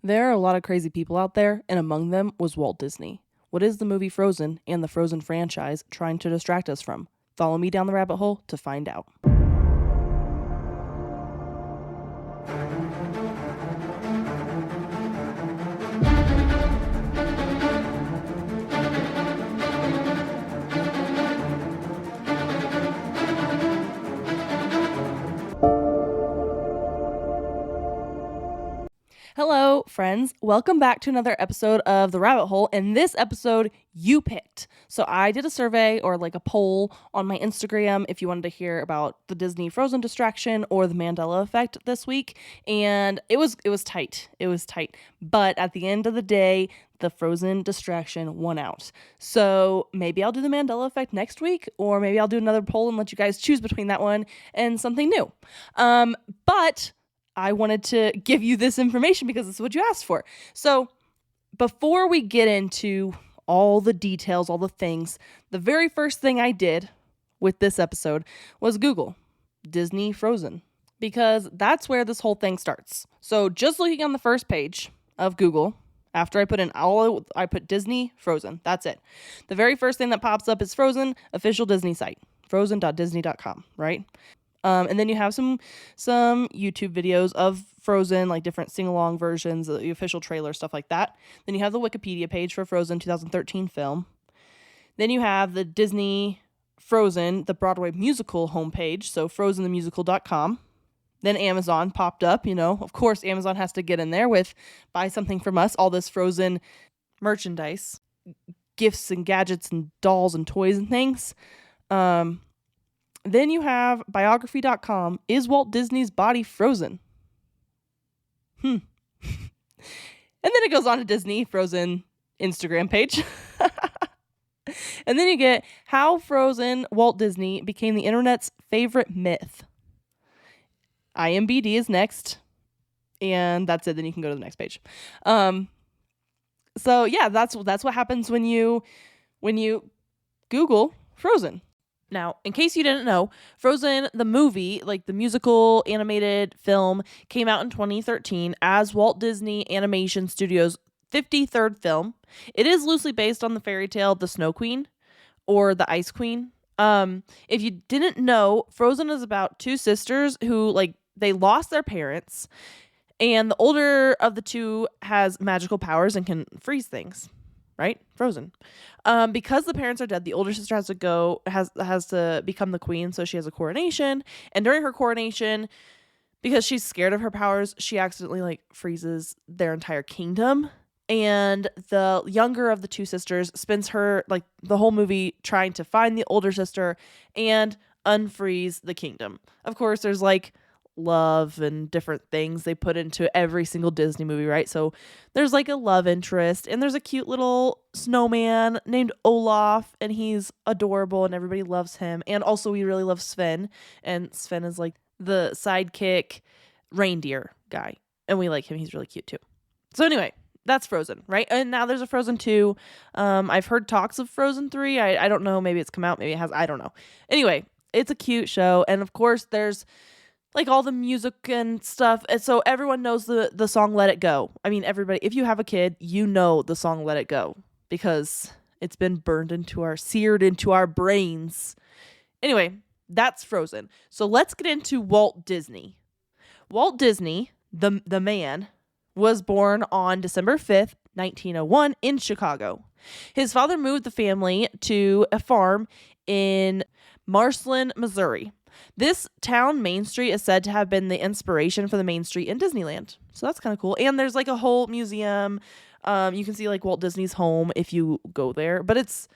There are a lot of crazy people out there, and among them was Walt Disney. What is the movie Frozen and the Frozen franchise trying to distract us from? Follow me down the rabbit hole to find out. Hello, friends. Welcome back to another episode of The Rabbit Hole. And this episode, you picked. So I did a survey or like a poll on my Instagram if you wanted to hear about the Disney Frozen distraction or the Mandela effect this week. And it was tight. It was tight. But at the end of the day, the Frozen distraction won out. So maybe I'll do the Mandela effect next week, or maybe I'll do another poll and let you guys choose between that one and something new. But I wanted to give you this information because this is what you asked for. So before we get into all the details, all the things, the very first thing I did with this episode was Google Disney Frozen, because that's where this whole thing starts. So just looking on the first page of Google, after I put Disney Frozen, that's it. The very first thing that pops up is Frozen official Disney site, frozen.disney.com, right? And then you have some YouTube videos of Frozen, like different sing-along versions, the official trailer, stuff like that. Then you have the Wikipedia page for Frozen 2013 film. Then you have the Disney Frozen, the Broadway musical homepage, so frozenthemusical.com. Then Amazon popped up, Of course, Amazon has to get in there with buy something from us, all this Frozen merchandise, gifts and gadgets and dolls and toys and things. Then you have biography.com. Is Walt Disney's body frozen? And then it goes on to Disney Frozen Instagram page. And then you get how Frozen Walt Disney became the internet's favorite myth. IMBD is next. And that's it. Then you can go to the next page. So yeah, that's what happens when you Google Frozen. Now, in case you didn't know, Frozen, the movie, like the musical animated film, came out in 2013 as Walt Disney Animation Studios' 53rd film. It is loosely based on the fairy tale The Snow Queen or The Ice Queen. If you didn't know, Frozen is about two sisters who, they lost their parents, and the older of the two has magical powers and can freeze things. Right? Frozen. Because the parents are dead, the older sister has to become the queen, so she has a coronation. And during her coronation, because she's scared of her powers, she accidentally freezes their entire kingdom. And the younger of the two sisters spends her the whole movie trying to find the older sister and unfreeze the kingdom. Of course, there's love and different things they put into every single Disney movie, right? So there's a love interest, and there's a cute little snowman named Olaf, and he's adorable and everybody loves him. And also we really love Sven, and Sven is the sidekick reindeer guy, and we like him. He's really cute too. So anyway, that's Frozen, right? And now there's a Frozen 2. I've heard talks of Frozen 3. I don't know, maybe it's come out, maybe it has, I don't know. Anyway, it's a cute show, and of course there's all the music and stuff. And so everyone knows the song Let It Go. I mean, everybody, if you have a kid, you know the song Let It Go because it's been seared into our brains. Anyway, that's Frozen. So let's get into Walt Disney. Walt Disney, the man, was born on December 5th, 1901 in Chicago. His father moved the family to a farm in Marceline, Missouri. This town, Main Street, is said to have been the inspiration for the Main Street in Disneyland. So that's kind of cool. And there's a whole museum. You can see Walt Disney's home if you go there, but it's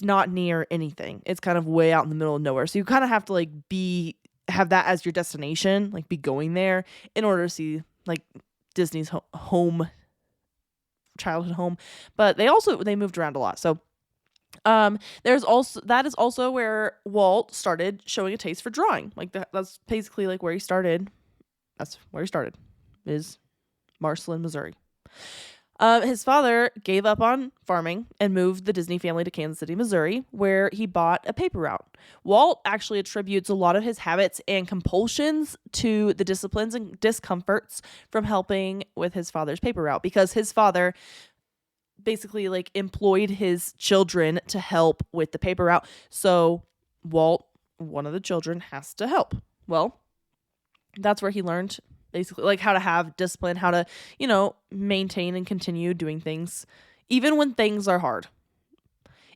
not near anything. It's kind of way out in the middle of nowhere. So you kind of have to have that as your destination, be going there in order to see Disney's home, childhood home. But they moved around a lot. So that is also where Walt started showing a taste for drawing. That's basically where he started. That's where he started, is Marceline, Missouri. His father gave up on farming and moved the Disney family to Kansas City, Missouri, where he bought a paper route. Walt actually attributes a lot of his habits and compulsions to the disciplines and discomforts from helping with his father's paper route, because his father basically like employed his children to help with the paper route. So Walt, one of the children, has to help. Well, that's where he learned basically like how to have discipline, how to, maintain and continue doing things even when things are hard.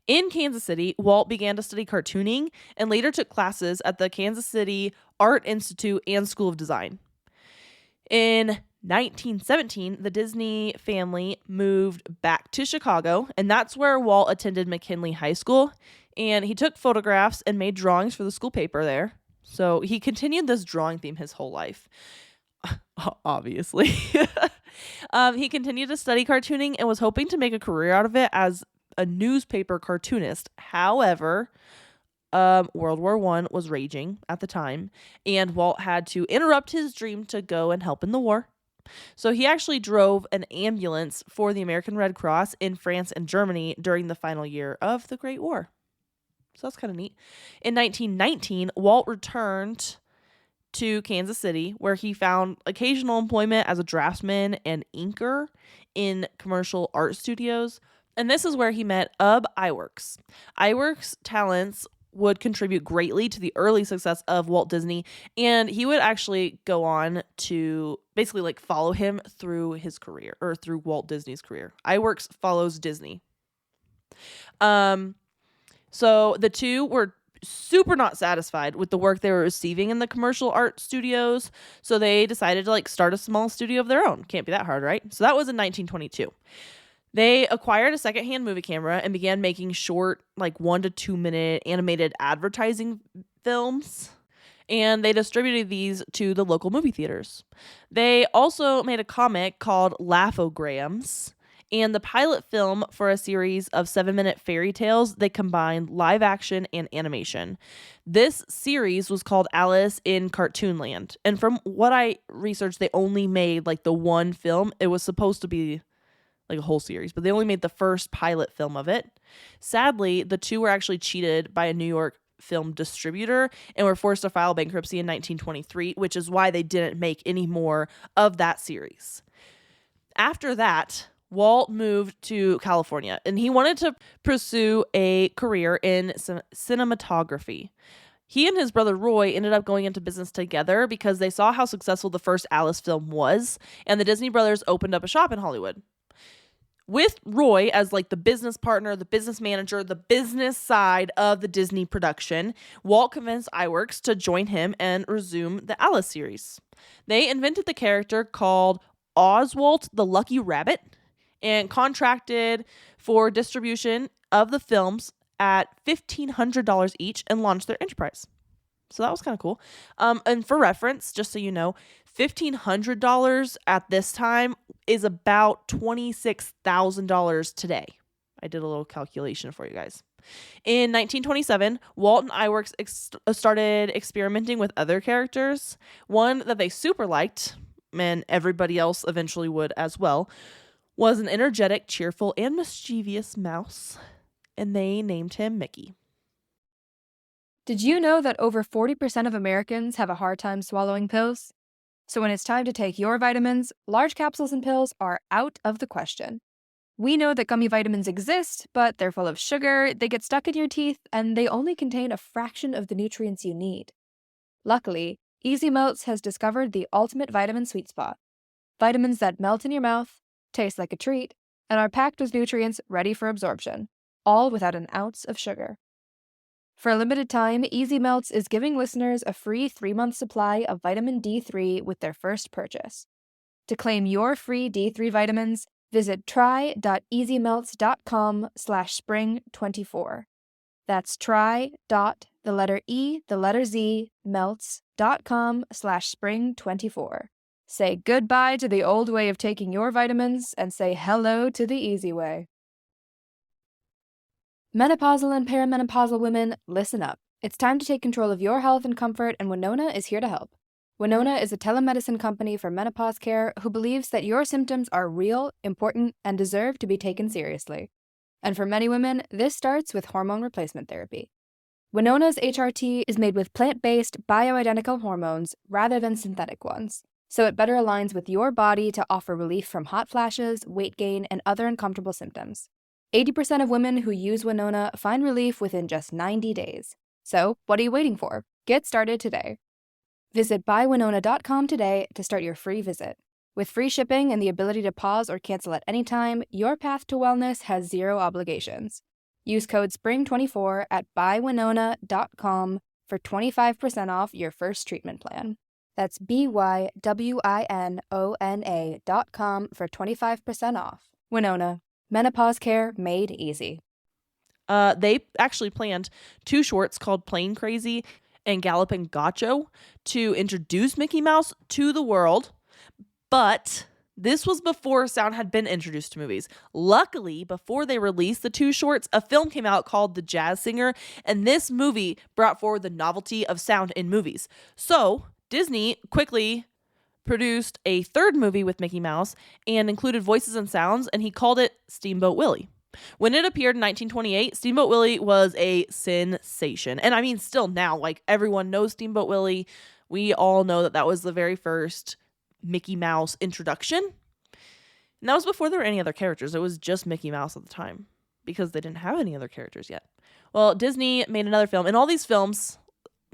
In Kansas City, Walt began to study cartooning and later took classes at the Kansas City Art Institute and School of Design. In 1917, the Disney family moved back to Chicago, and that's where Walt attended McKinley High School, and he took photographs and made drawings for the school paper there. So he continued this drawing theme his whole life, obviously. He continued to study cartooning and was hoping to make a career out of it as a newspaper cartoonist. However, World War I was raging at the time, and Walt had to interrupt his dream to go and help in the war. So he actually drove an ambulance for the American Red Cross in France and Germany during the final year of the Great War. So that's kind of neat. In 1919, Walt returned to Kansas City, where he found occasional employment as a draftsman and inker in commercial art studios. And this is where he met Ub Iwerks. Iwerks' talents would contribute greatly to the early success of Walt Disney, and he would actually go on to basically like follow him through his career, or through Walt Disney's career. Iwerks follows Disney. So the two were super not satisfied with the work they were receiving in the commercial art studios, so they decided to like start a small studio of their own. Can't be that hard, right? So that was in 1922. They acquired a secondhand movie camera and began making short, like 1 to 2 minute animated advertising films, and they distributed these to the local movie theaters. They also made a comic called Laughograms, and the pilot film for a series of 7-minute fairy tales. They combined live action and animation. This series was called Alice in Cartoonland, and from what I researched, they only made like the one film. It was supposed to be like a whole series, but they only made the first pilot film of it. Sadly, the two were actually cheated by a New York film distributor and were forced to file bankruptcy in 1923, which is why they didn't make any more of that series. After that, Walt moved to California, and he wanted to pursue a career in cinematography. He and his brother Roy ended up going into business together because they saw how successful the first Alice film was, and the Disney brothers opened up a shop in Hollywood. With Roy as like the business partner, the business manager, the business side of the Disney production, Walt convinced Iwerks to join him and resume the Alice series. They invented the character called Oswald the Lucky Rabbit and contracted for distribution of the films at $1,500 each and launched their enterprise. So that was kind of cool. And for reference, just so you know, $1,500 at this time is about $26,000 today. I did a little calculation for you guys. In 1927, Walt and Iwerks started experimenting with other characters. One that they super liked, and everybody else eventually would as well, was an energetic, cheerful, and mischievous mouse, and they named him Mickey. Did you know that over 40% of Americans have a hard time swallowing pills? So when it's time to take your vitamins, large capsules and pills are out of the question. We know that gummy vitamins exist, but they're full of sugar, they get stuck in your teeth, and they only contain a fraction of the nutrients you need. Luckily, Easy Melts has discovered the ultimate vitamin sweet spot. Vitamins that melt in your mouth, taste like a treat, and are packed with nutrients ready for absorption, all without an ounce of sugar. For a limited time, Easy Melts is giving listeners a free 3-month supply of vitamin D3 with their first purchase. To claim your free D3 vitamins, visit try.easymelts.com/spring24. That's try.melts.com/spring24. Say goodbye to the old way of taking your vitamins and say hello to the easy way. Menopausal and perimenopausal women, listen up. It's time to take control of your health and comfort, and Winona is here to help. Winona is a telemedicine company for menopause care who believes that your symptoms are real, important, and deserve to be taken seriously. And for many women, this starts with hormone replacement therapy. Winona's HRT is made with plant-based, bioidentical hormones rather than synthetic ones, so it better aligns with your body to offer relief from hot flashes, weight gain, and other uncomfortable symptoms. 80% of women who use Winona find relief within just 90 days. So, what are you waiting for? Get started today. Visit buywinona.com today to start your free visit. With free shipping and the ability to pause or cancel at any time, your path to wellness has zero obligations. Use code SPRING24 at buywinona.com for 25% off your first treatment plan. That's BYWINONA.com for 25% off. Winona, menopause care made easy. They actually planned 2 shorts called Plain Crazy and Gallopin' Gaucho to introduce Mickey Mouse to the world, but this was before sound had been introduced to movies. Luckily, before they released the 2 shorts, a film came out called The Jazz Singer, and this movie brought forward the novelty of sound in movies. So Disney quickly produced a 3rd movie with Mickey Mouse and included voices and sounds, and he called it Steamboat Willie. When it appeared in 1928, Steamboat Willie was a sensation. And I mean, still now, like, everyone knows Steamboat Willie. We all know that that was the very first Mickey Mouse introduction. And that was before there were any other characters. It was just Mickey Mouse at the time because they didn't have any other characters yet. Well, Disney made another film, and all these films,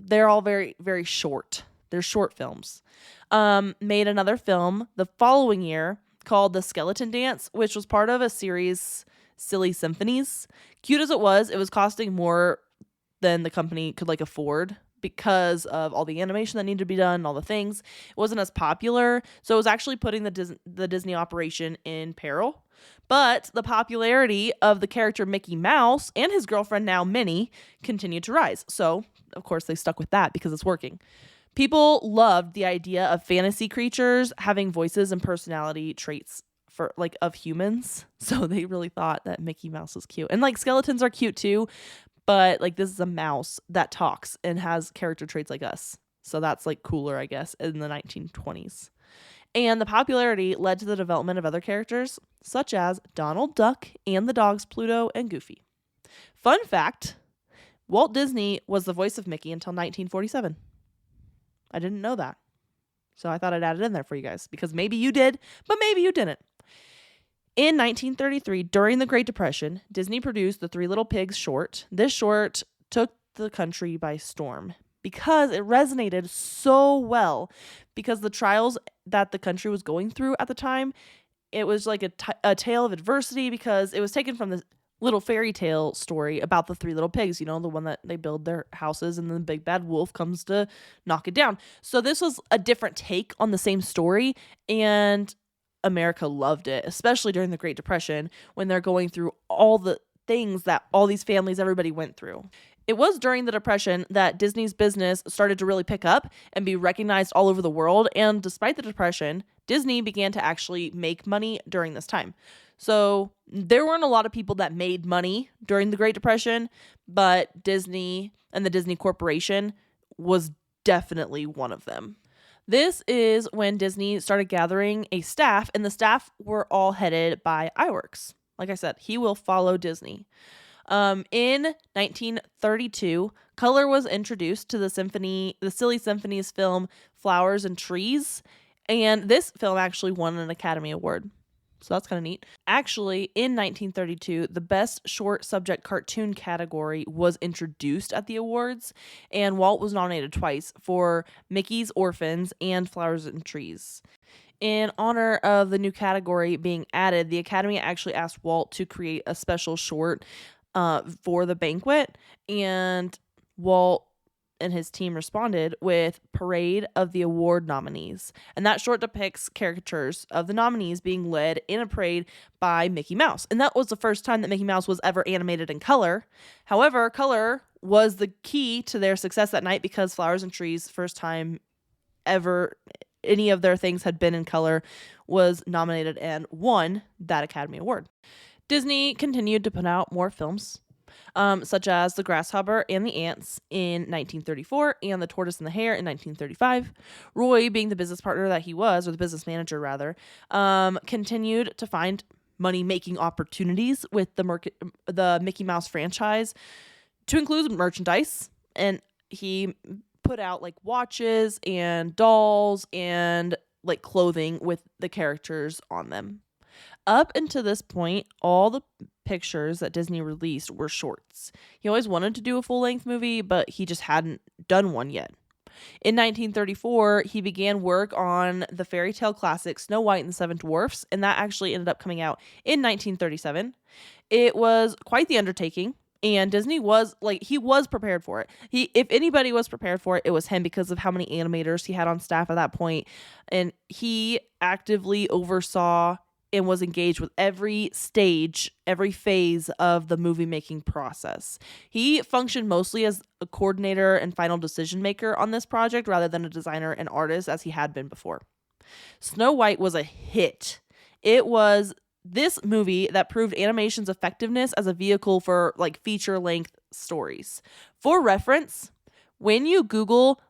they're all very, very short. They're short films. Made another film the following year called The Skeleton Dance, which was part of a series, Silly Symphonies. Cute as it was costing more than the company could afford because of all the animation that needed to be done, all the things. It wasn't as popular, so it was actually putting the Disney operation in peril. But the popularity of the character Mickey Mouse and his girlfriend, now Minnie, continued to rise. So, of course, they stuck with that because it's working. People loved the idea of fantasy creatures having voices and personality traits of humans. So they really thought that Mickey Mouse was cute. And skeletons are cute too, but this is a mouse that talks and has character traits like us. So that's cooler, I guess, in the 1920s. And the popularity led to the development of other characters such as Donald Duck and the dogs Pluto and Goofy. Fun fact, Walt Disney was the voice of Mickey until 1947. I didn't know that. So I thought I'd add it in there for you guys because maybe you did, but maybe you didn't. In 1933, during the Great Depression, Disney produced the Three Little Pigs short. This short took the country by storm because it resonated so well because the trials that the country was going through at the time, it was like a tale of adversity because it was taken from this little fairy tale story about the 3 little pigs, the one that they build their houses and then the big bad wolf comes to knock it down. So this was a different take on the same story, and America loved it, especially during the Great Depression when they're going through all the things that all these families, everybody went through. It was during the Depression that Disney's business started to really pick up and be recognized all over the world. And despite the Depression, Disney began to actually make money during this time. So there weren't a lot of people that made money during the Great Depression, but Disney and the Disney Corporation was definitely one of them. This is when Disney started gathering a staff, and the staff were all headed by Iwerks. Like I said, he will follow Disney. In 1932, color was introduced to the Silly Symphonies film Flowers and Trees, and this film actually won an Academy Award. So that's kind of neat. Actually, in 1932, the Best Short Subject Cartoon category was introduced at the awards, and Walt was nominated twice for Mickey's Orphans and Flowers and Trees. In honor of the new category being added, the Academy actually asked Walt to create a special short for the banquet, and Walt and his team responded with Parade of the Award Nominees. And that short depicts caricatures of the nominees being led in a parade by Mickey Mouse. And that was the first time that Mickey Mouse was ever animated in color. However, color was the key to their success that night because Flowers and Trees, first time ever any of their things had been in color, was nominated and won that Academy Award. Disney continued to put out more films. such as The Grasshopper and the Ants in 1934 and The Tortoise and the Hare in 1935. Roy, being the business partner that he was, or the business manager rather, continued to find money-making opportunities with the Mickey Mouse franchise, to include merchandise, and he put out like watches and dolls and like clothing with the characters on them. Up until this point, all the pictures that Disney released were shorts. He always wanted to do a full-length movie, but he just hadn't done one yet. In 1934, he began work on the fairy tale classic Snow White and the Seven Dwarfs, and that actually ended up coming out in 1937. It was quite the undertaking, and Disney was he was prepared for it. If anybody was prepared for it, it was him, because of how many animators he had on staff at that point, and he actively oversaw and was engaged with every stage, every phase of the movie making process. He functioned mostly as a coordinator and final decision maker on this project rather than a designer and artist as he had been before. Snow White was a hit. It was this movie that proved animation's effectiveness as a vehicle for like feature length stories. For reference, when you Google,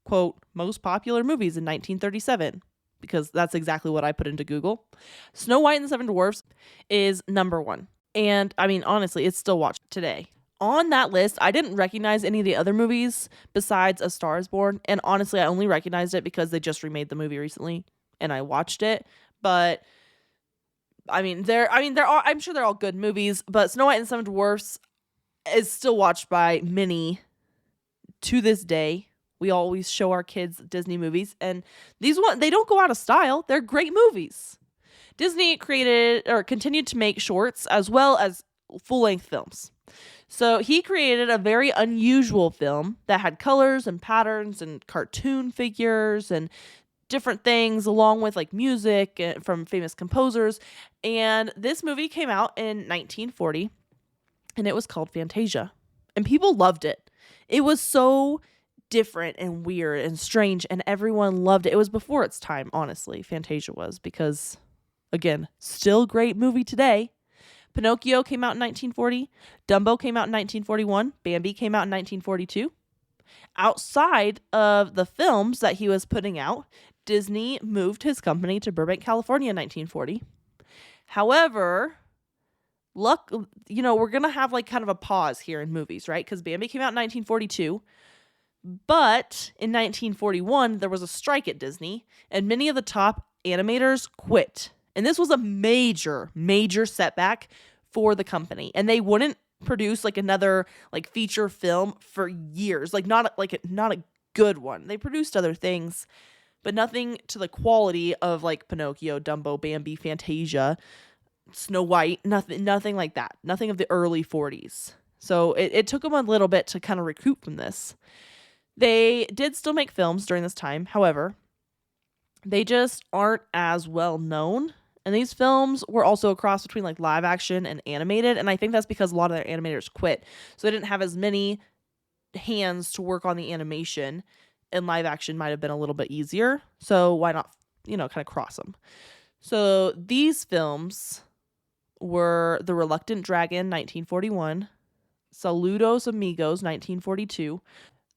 quote, most popular movies in 1937, because that's exactly what I put into Google, Snow White and the Seven Dwarfs is number one. And I mean, honestly, it's still watched today. On that list, I didn't recognize any of the other movies besides A Star is Born. And honestly, I only recognized it because they just remade the movie recently and I watched it. But I'm sure they're all good movies, but Snow White and the Seven Dwarfs is still watched by many to this day. We always show our kids Disney movies, and these they don't go out of style. They're great movies. Disney created or continued to make shorts as well as full-length films. So he created a very unusual film that had colors and patterns and cartoon figures and different things, along with like music from famous composers. And this movie came out in 1940, and it was called Fantasia. And people loved it. It was so different and weird and strange, and everyone loved it. It was before its time, honestly, Fantasia was, because, again, still great movie today. Pinocchio came out in 1940. Dumbo came out in 1941. Bambi came out in 1942. Outside of the films that he was putting out, Disney moved his company to Burbank, California in 1940. However, we're going to have like kind of a pause here in movies, right? Because Bambi came out in 1942. But in 1941, there was a strike at Disney, and many of the top animators quit. And this was a major, major setback for the company. And they wouldn't produce like another like feature film for years. Not a good one. They produced other things, but nothing to the quality of like Pinocchio, Dumbo, Bambi, Fantasia, Snow White, nothing like that. Nothing of the early 40s. So it took them a little bit to kind of recoup from this. They did still make films during this time. However, they just aren't as well known. And these films were also a cross between like live action and animated. And I think that's because a lot of their animators quit. So they didn't have as many hands to work on the animation. And live action might have been a little bit easier. So why not, kind of cross them? So these films were The Reluctant Dragon, 1941. Saludos Amigos, 1942.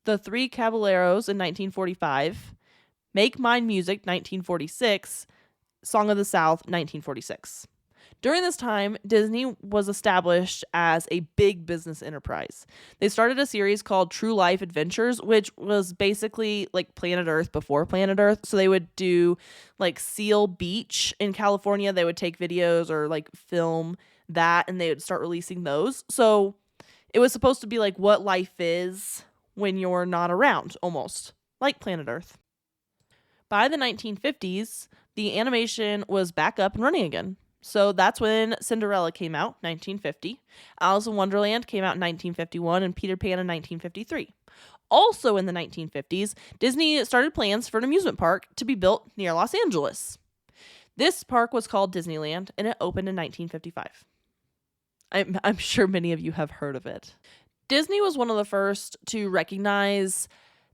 The Three Caballeros in 1945, Make Mine Music, 1946, Song of the South, 1946. During this time, Disney was established as a big business enterprise. They started a series called True Life Adventures, which was basically like Planet Earth before Planet Earth. So they would do like Seal Beach in California. They would take videos or like film that, and they would start releasing those. So it was supposed to be like what life is when you're not around, almost like Planet Earth. By the 1950s, the animation was back up and running again. So that's when Cinderella came out, 1950. Alice in Wonderland came out in 1951, and Peter Pan in 1953. Also in the 1950s, Disney started plans for an amusement park to be built near Los Angeles. This park was called Disneyland, and it opened in 1955. I'm sure many of you have heard of it. Disney was one of the first to recognize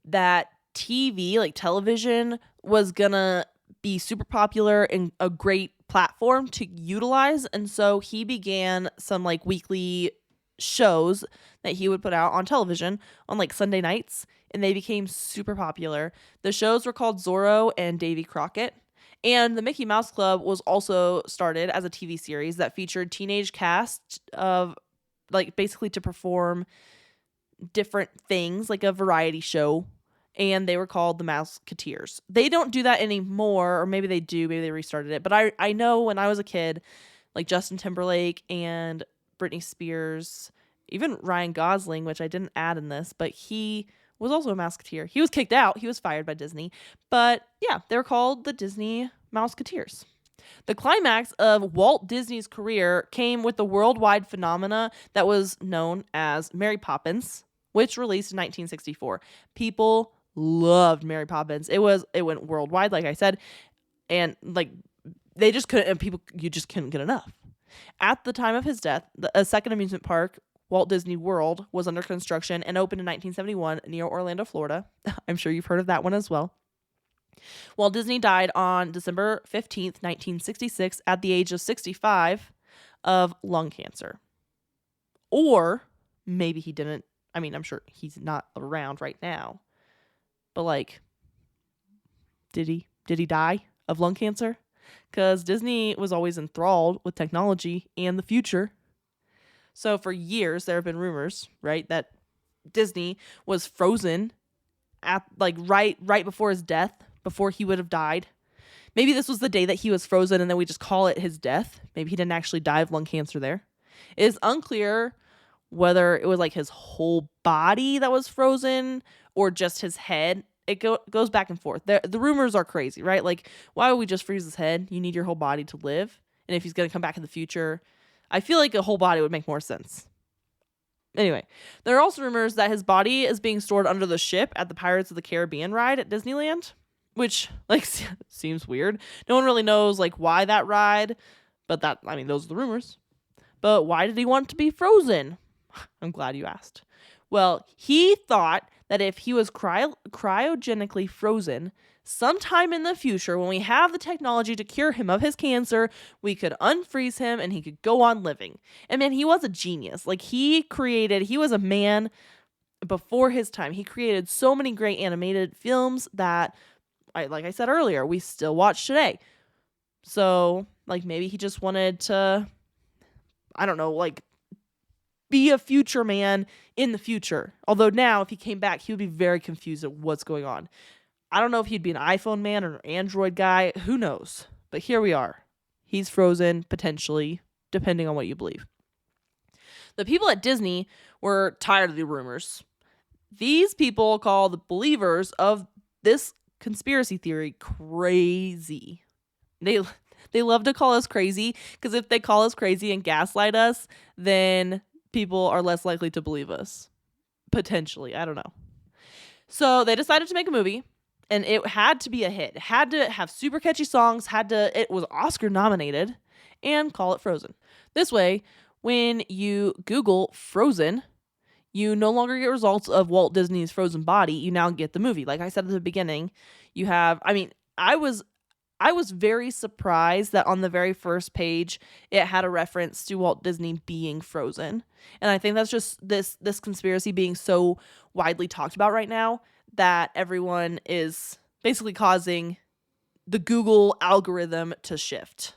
that TV, like television, was gonna be super popular and a great platform to utilize. And so he began some like weekly shows that he would put out on television on like Sunday nights, and they became super popular. The shows were called Zorro and Davy Crockett. And the Mickey Mouse Club was also started as a TV series that featured teenage cast of like basically to perform different things, like a variety show. And they were called the Mouseketeers. They don't do that anymore, or maybe they do, maybe they restarted it. But I know when I was a kid, like Justin Timberlake and Britney Spears, even Ryan Gosling, which I didn't add in this, but he was also a Mouseketeer. He was kicked out. He was fired by Disney. But yeah, they were called the Disney Mouseketeers. The climax of Walt Disney's career came with the worldwide phenomena that was known as Mary Poppins, which released in 1964. People loved Mary Poppins. It went worldwide, like I said, and like they just couldn't, and people, you just couldn't get enough. At the time of his death, a second amusement park, Walt Disney World, was under construction and opened in 1971 near Orlando, Florida. I'm sure you've heard of that one as well. Walt Disney died on December 15th, 1966, at the age of 65 of lung cancer. Or maybe he didn't. I mean, I'm sure he's not around right now. But like, did he die of lung cancer? Because Disney was always enthralled with technology and the future. So for years, there have been rumors, right, that Disney was frozen at like right before his death, before he would have died. Maybe this was the day that he was frozen and then we just call it his death. Maybe he didn't actually die of lung cancer there. It is unclear whether it was like his whole body that was frozen or just his head. It goes back and forth. The rumors are crazy, right? Like, why would we just freeze his head? You need your whole body to live. And if he's going to come back in the future, I feel like a whole body would make more sense. Anyway, there are also rumors that his body is being stored under the ship at the Pirates of the Caribbean ride at Disneyland, which like seems weird. No one really knows like why that ride, but those are the rumors. But why did he want to be frozen? I'm glad you asked. Well, he thought that if he was cryogenically frozen, sometime in the future, when we have the technology to cure him of his cancer, we could unfreeze him and he could go on living. And man, he was a genius. Like he was a man before his time. He created so many great animated films that, like I said earlier, we still watch today. So like maybe he just wanted to, I don't know, like be a future man in the future. Although now, if he came back, he would be very confused at what's going on. I don't know if he'd be an iPhone man or an Android guy. Who knows? But here we are. He's frozen, potentially, depending on what you believe. The people at Disney were tired of the rumors. These people call the believers of this conspiracy theory crazy. They love to call us crazy because if they call us crazy and gaslight us, then people are less likely to believe us. Potentially. I don't know. So they decided to make a movie, and it had to be a hit. It had to have super catchy songs, it was Oscar nominated, and call it Frozen. This way, when you Google Frozen, you no longer get results of Walt Disney's frozen body. You now get the movie. Like I said at the beginning, you have, I was very surprised that on the very first page, it had a reference to Walt Disney being frozen. And I think that's just this conspiracy being so widely talked about right now that everyone is basically causing the Google algorithm to shift.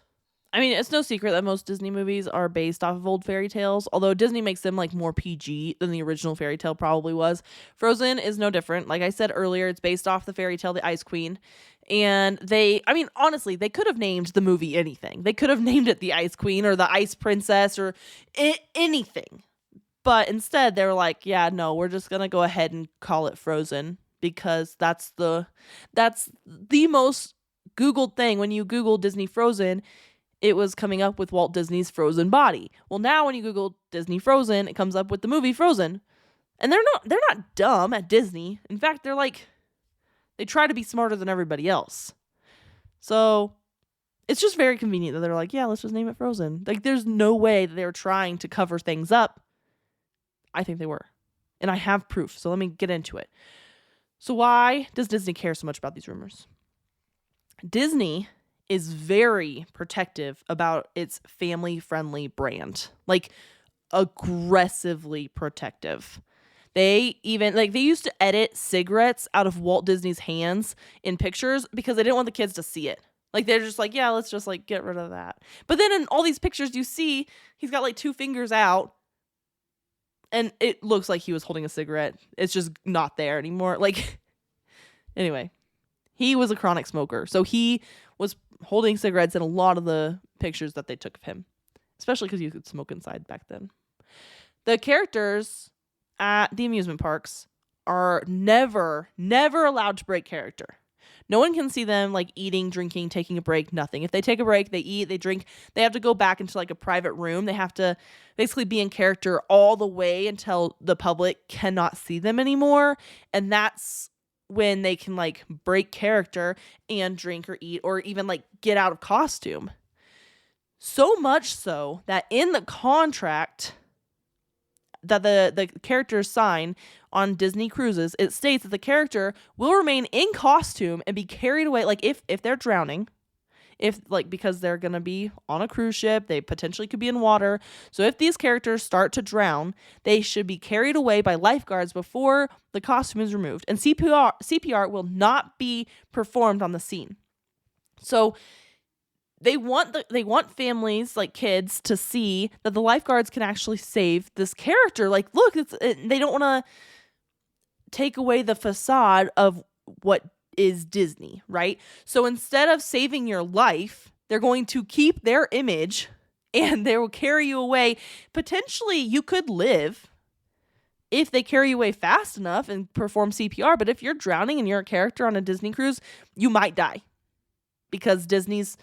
I mean, it's no secret that most Disney movies are based off of old fairy tales, although Disney makes them like more PG than the original fairy tale probably was. Frozen is no different. Like I said earlier, it's based off the fairy tale The Ice Queen. And honestly, they could have named the movie anything. They could have named it The Ice Queen or The Ice Princess or anything. But instead, they were like, yeah, no, we're just going to go ahead and call it Frozen because that's the most Googled thing. When you Google Disney Frozen, it was coming up with Walt Disney's frozen body. Well, now when you Google Disney Frozen, it comes up with the movie Frozen. And they're not dumb at Disney. In fact, they try to be smarter than everybody else. So it's just very convenient that they're like, yeah, let's just name it Frozen. Like there's no way that they're trying to cover things up. I think they were. And I have proof. So let me get into it. So why does Disney care so much about these rumors? Disney is very protective about its family-friendly brand. Like, aggressively protective. They even they used to edit cigarettes out of Walt Disney's hands in pictures because they didn't want the kids to see it. Like they're just like, yeah, let's just like get rid of that. But then in all these pictures you see, he's got like two fingers out and it looks like he was holding a cigarette. It's just not there anymore. Like anyway, he was a chronic smoker. So he was holding cigarettes in a lot of the pictures that they took of him, especially because you could smoke inside back then. The characters at the amusement parks are never allowed to break character. No one can see them like eating, drinking, taking a break, nothing. If they take a break, they eat, they drink, they have to go back into like a private room. They have to basically be in character all the way until the public cannot see them anymore. And that's when they can like break character and drink or eat or even like get out of costume. So much so that in the contract that the characters sign on Disney cruises, it states that the character will remain in costume and be carried away. Like if they're drowning, if like because they're gonna be on a cruise ship, they potentially could be in water. So if these characters start to drown, they should be carried away by lifeguards before the costume is removed. And CPR will not be performed on the scene. So they want families like kids to see that the lifeguards can actually save this character. Like, look, they don't want to take away the facade of what is Disney, right? So instead of saving your life, they're going to keep their image and they will carry you away. Potentially, you could live if they carry you away fast enough and perform CPR. But if you're drowning and you're a character on a Disney cruise, you might die because Disney's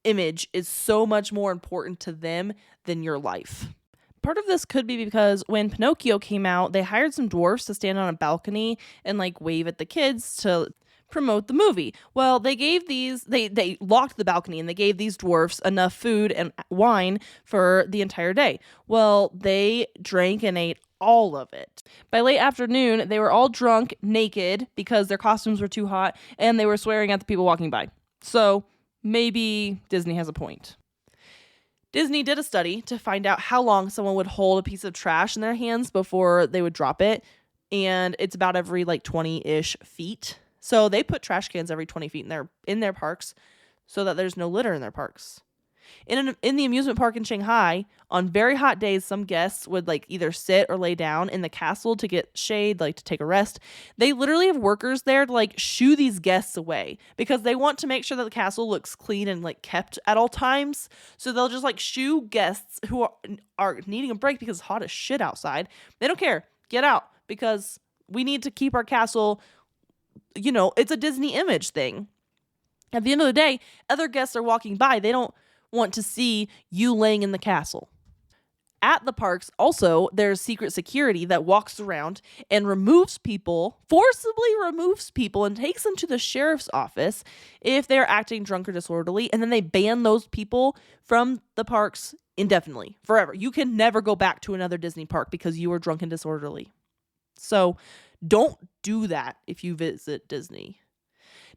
image is so much more important to them than your life. Part of this could be because when Pinocchio came out, they hired some dwarfs to stand on a balcony and like wave at the kids to promote the movie. Well, they gave they locked the balcony and they gave these dwarfs enough food and wine for the entire day. Well, they drank and ate all of it. By late afternoon, they were all drunk, naked because their costumes were too hot, and they were swearing at the people walking by. So maybe Disney has a point. Disney did a study to find out how long someone would hold a piece of trash in their hands before they would drop it. And it's about every like 20-ish feet. So they put trash cans every 20 feet in their parks so that there's no litter in their parks. In the amusement park in Shanghai, on very hot days, some guests would like either sit or lay down in the castle to get shade, like to take a rest. They literally have workers there to like shoo these guests away because they want to make sure that the castle looks clean and like kept at all times. So they'll just like shoo guests who are needing a break because it's hot as shit outside. They don't care. Get out because we need to keep our castle, it's a Disney image thing. At the end of the day, other guests are walking by. They don't want to see you laying in the castle. At the parks, also, there's secret security that walks around and forcibly removes people and takes them to the sheriff's office if they're acting drunk or disorderly, and then they ban those people from the parks indefinitely, forever. You can never go back to another Disney park because you were drunk and disorderly. So don't do that if you visit Disney.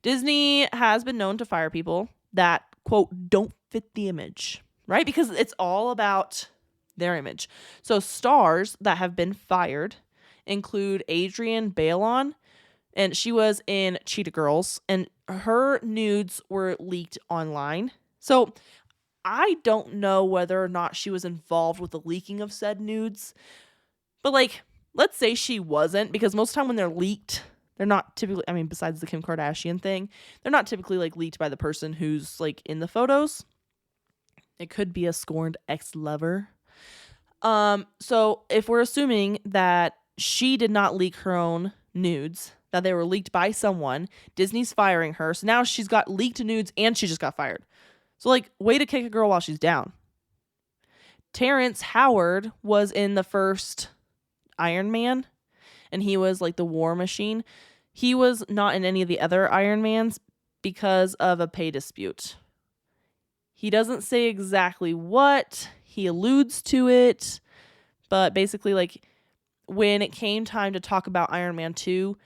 Disney has been known to fire people that, quote, don't fit the image, right? Because it's all about their image. So stars that have been fired include Adrienne Bailon, and she was in Cheetah Girls, and her nudes were leaked online. So I don't know whether or not she was involved with the leaking of said nudes, but like, let's say she wasn't, because most of the time when they're leaked, they're not typically, besides the Kim Kardashian thing, they're not typically like leaked by the person who's like in the photos. It could be a scorned ex-lover. So if we're assuming that she did not leak her own nudes, that they were leaked by someone, Disney's firing her. So now she's got leaked nudes and she just got fired. So like, way to kick a girl while she's down. Terrence Howard was in the first Iron Man, and he was like the war machine. He was not in any of the other Iron Mans because of a pay dispute. He doesn't say exactly what, he alludes to it, but basically like when it came time to talk about Iron Man 2,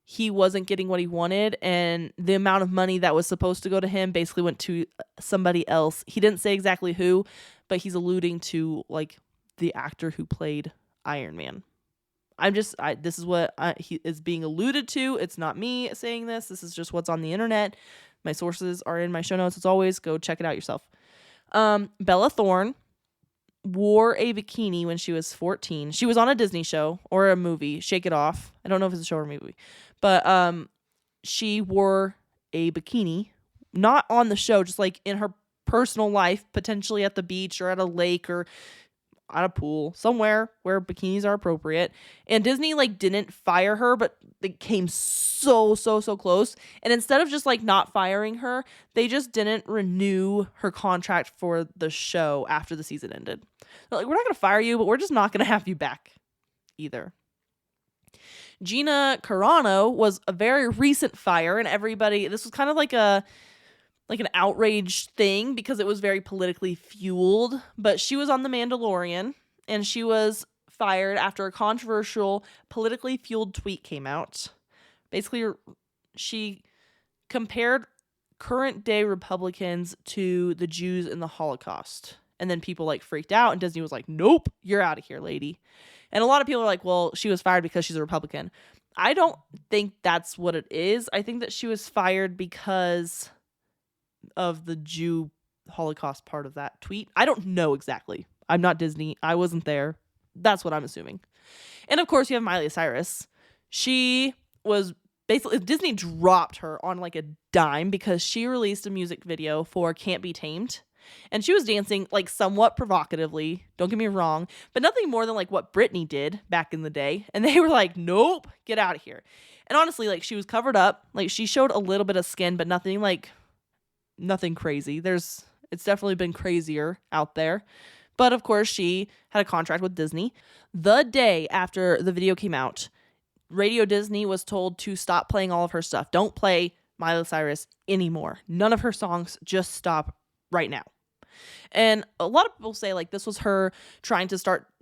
he wasn't getting what he wanted, and the amount of money that was supposed to go to him basically went to somebody else. He didn't say exactly who, but he's alluding to like the actor who played Iron Man. This is what he is being alluded to. It's not me saying this. This is just what's on the internet. My sources are in my show notes. As always, go check it out yourself. Bella Thorne wore a bikini when she was 14. She was on a Disney show or a movie, Shake It Off. I don't know if it's a show or a movie. But she wore a bikini, not on the show, just like in her personal life, potentially at the beach or at a lake or at a pool, somewhere where bikinis are appropriate. And Disney like didn't fire her, but they came so close. And instead of just like not firing her, they just didn't renew her contract for the show after the season ended. They're like, we're not going to fire you, but we're just not going to have you back either. Gina Carano was a very recent fire, and this was kind of like an outrage thing because it was very politically fueled, but she was on The Mandalorian and she was fired after a controversial politically fueled tweet came out. Basically, she compared current day Republicans to the Jews in the Holocaust. And then people like freaked out and Disney was like, nope, you're out of here, lady. And a lot of people are like, well, she was fired because she's a Republican. I don't think that's what it is. I think that she was fired because of the Jew Holocaust part of that tweet. I don't know exactly. I'm not Disney. I wasn't there. That's what I'm assuming. And of course, you have Miley Cyrus. She was basically, Disney dropped her on like a dime because she released a music video for Can't Be Tamed. And she was dancing like somewhat provocatively, don't get me wrong, but nothing more than like what Britney did back in the day. And they were like, nope, get out of here. And honestly, like she was covered up. Like she showed a little bit of skin, but nothing crazy. It's definitely been crazier out there. But of course, she had a contract with Disney. The day after the video came out, Radio Disney was told to stop playing all of her stuff. Don't play Miley Cyrus anymore. None of her songs, just stop right now. And a lot of people say like this was her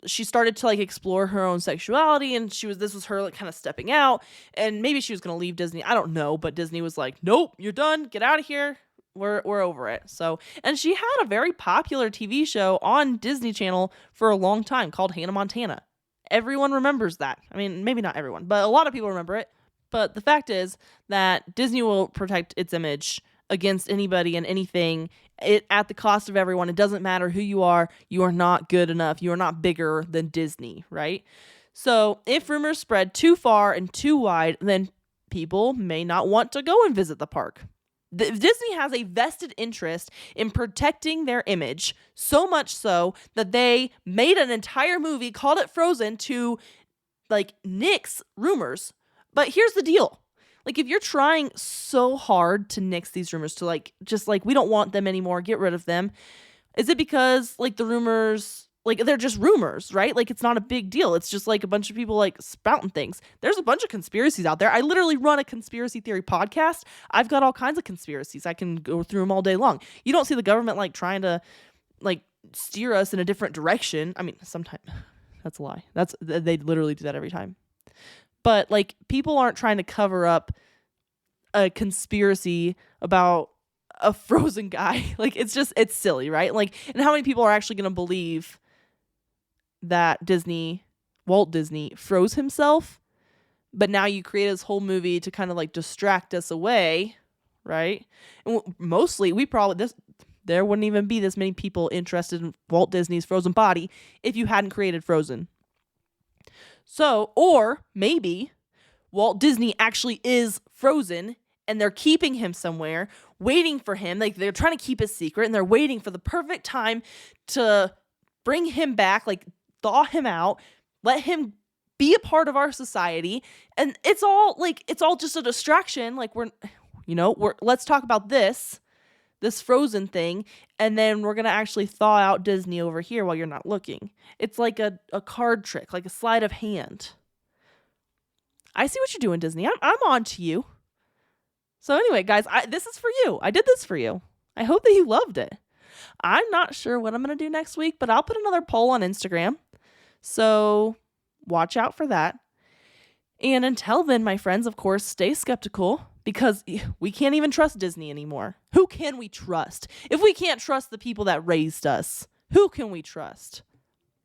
she started to like explore her own sexuality, and this was her like kind of stepping out, and maybe she was going to leave Disney. I don't know, but Disney was like, nope, you're done. Get out of here. We're over it. So, and she had a very popular TV show on Disney Channel for a long time called Hannah Montana. Everyone remembers that. I mean, maybe not everyone, but a lot of people remember it. But the fact is that Disney will protect its image against anybody and anything at the cost of everyone. It doesn't matter who you are not good enough. You are not bigger than Disney, right? So if rumors spread too far and too wide, then people may not want to go and visit the park. Disney has a vested interest in protecting their image, so much so that they made an entire movie, called it Frozen, to like nix rumors. But here's the deal. Like, if you're trying so hard to nix these rumors, to like, just like, we don't want them anymore, get rid of them, is it because like the rumors, like they're just rumors, right? Like it's not a big deal. It's just like a bunch of people like spouting things. There's a bunch of conspiracies out there. I literally run a conspiracy theory podcast. I've got all kinds of conspiracies. I can go through them all day long. You don't see the government like trying to like steer us in a different direction. I mean, sometimes that's a lie. They literally do that every time. But like people aren't trying to cover up a conspiracy about a frozen guy. Like it's silly, right? Like, and how many people are actually going to believe that Walt Disney froze himself, but now you create this whole movie to kind of like distract us away, right? And mostly there wouldn't even be this many people interested in Walt Disney's frozen body if you hadn't created Frozen. So, or maybe Walt Disney actually is frozen and they're keeping him somewhere, waiting for him. Like they're trying to keep his secret and they're waiting for the perfect time to bring him back, like thaw him out, let him be a part of our society. And it's all just a distraction. Like let's talk about this Frozen thing, and then we're going to actually thaw out Disney over here while you're not looking. It's like a card trick, like a sleight of hand. I see what you're doing, Disney. I'm on to you. So anyway, guys, this is for you. I did this for you. I hope that you loved it. I'm not sure what I'm going to do next week, but I'll put another poll on Instagram. So watch out for that. And until then, my friends, of course, stay skeptical, because we can't even trust Disney anymore. Who can we trust? If we can't trust the people that raised us, who can we trust?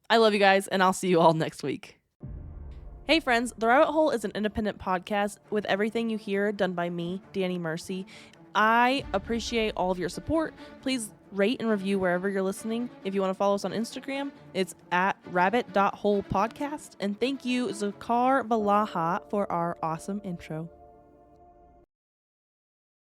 I love you guys, and I'll see you all next week. Hey friends, The Rabbit Hole is an independent podcast with everything you hear done by me, Dani Mercy. I appreciate all of your support. Please rate and review wherever you're listening. If you want to follow us on Instagram, it's at rabbit.holepodcast. And thank you, Zakar Balaha, for our awesome intro.